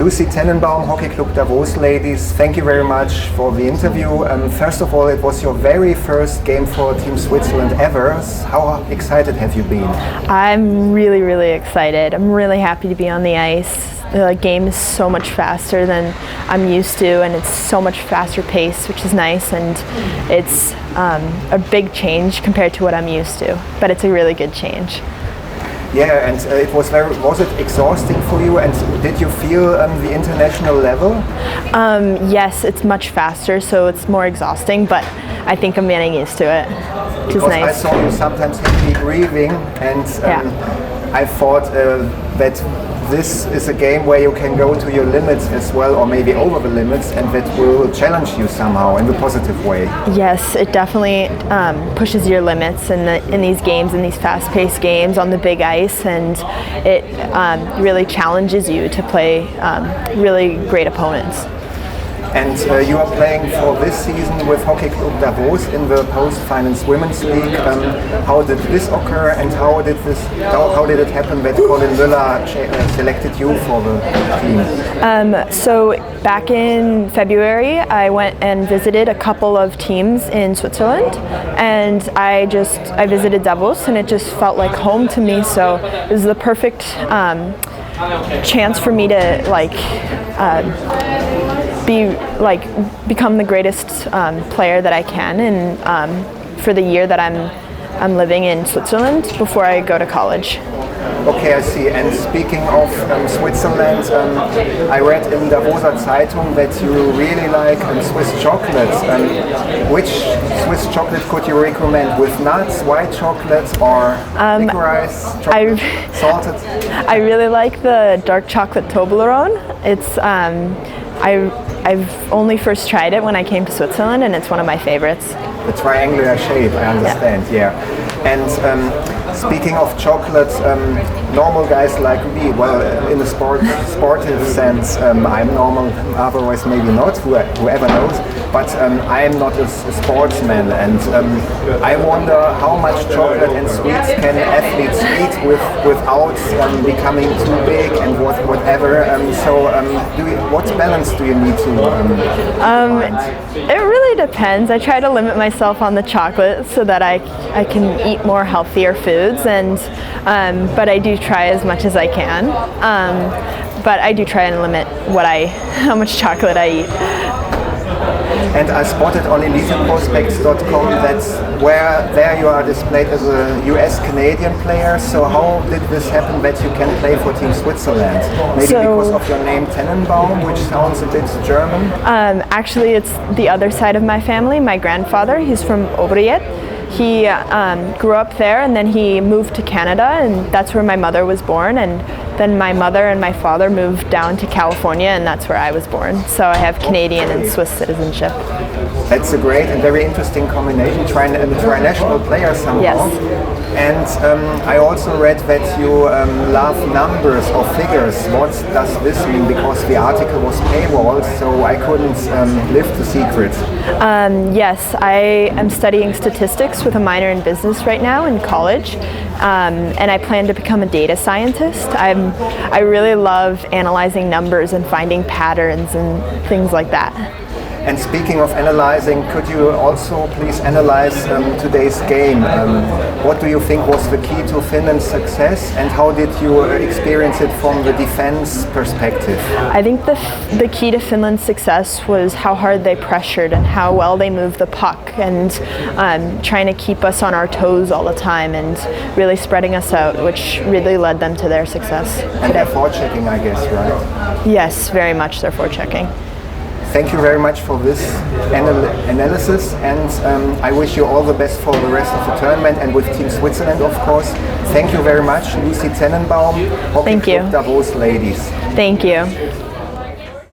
Lucie Tenenbaum, Hockey Club Davos Ladies, thank you very much for the interview. First of all, it was your very first game for Team Switzerland ever. How excited have you been? I'm really excited. I'm really happy to be on the ice. The game is so much faster than I'm used to, and it's so much faster pace, which is nice, and it's a big change compared to what I'm used to, but it's a really good change. Yeah, and was it exhausting for you, and did you feel the international level? Yes, it's much faster, so it's more exhausting, but I think I'm getting used to it, which is nice. I saw you sometimes heavy breathing, and I thought that this is a game where you can go to your limits as well, or maybe over the limits, and that will challenge you somehow in a positive way. Yes, it definitely pushes your limits in these games, in these fast-paced games on the big ice, and it really challenges you to play really great opponents. And you are playing for this season with Hockey Club Davos in the Postfinance Women's League. How did this occur, and how did it happen that Colin Müller selected you for the team? So back in February, I went and visited a couple of teams in Switzerland, and I visited Davos, and it just felt like home to me. So it was the perfect chance for me to become the greatest player that I can, and for the year that I'm living in Switzerland before I go to college. Okay, I see. And speaking of Switzerland, I read in Davoser Zeitung that you really like Swiss chocolates. Which Swiss chocolate could you recommend? With nuts, white chocolate, or licorice chocolate, salted? I really like the dark chocolate Toblerone. It's I've only first tried it when I came to Switzerland, and it's one of my favorites. The triangular shape, I understand, yeah. And speaking of chocolates, normal guys like me, well, in the sportive sense, I'm normal, otherwise maybe not, whoever knows, but I am not a sportsman, and I wonder how much chocolate and sweets can athletes eat without becoming too big and whatever. What balance do you need to find? It really depends. I try to limit myself on the chocolate so that I can eat more healthier foods, and but I do try as much as I can. But I do try and limit how much chocolate I eat. And I spotted on eliteprospects.com there you are displayed as a US-Canadian player. So how did this happen that you can play for Team Switzerland? Maybe because of your name Tenenbaum, which sounds a bit German? Actually, it's the other side of my family. My grandfather, he's from WEHT. He grew up there, and then he moved to Canada, and that's where my mother was born, and then my mother and my father moved down to California, and that's where I was born. So I have Canadian and Swiss citizenship. That's a great and very interesting combination, tri-national player somehow. Yes. And I also read that you love numbers or figures. What does this mean? Because the article was paywalled, so I couldn't lift the secret. Yes, I am studying statistics with a minor in business right now in college, and I plan to become a data scientist. I really love analyzing numbers and finding patterns and things like that. And speaking of analyzing, could you also please analyze today's game? What do you think was the key to Finland's success, and how did you experience it from the defense perspective? I think the key to Finland's success was how hard they pressured and how well they moved the puck, and trying to keep us on our toes all the time and really spreading us out, which really led them to their success. And they're forechecking, I guess, right? Yes, very much they're forechecking. Thank you very much for this analysis, and I wish you all the best for the rest of the tournament and with Team Switzerland, of course. Thank you very much, Lucie Tenenbaum, Hockey Club Davos Ladies. Thank you.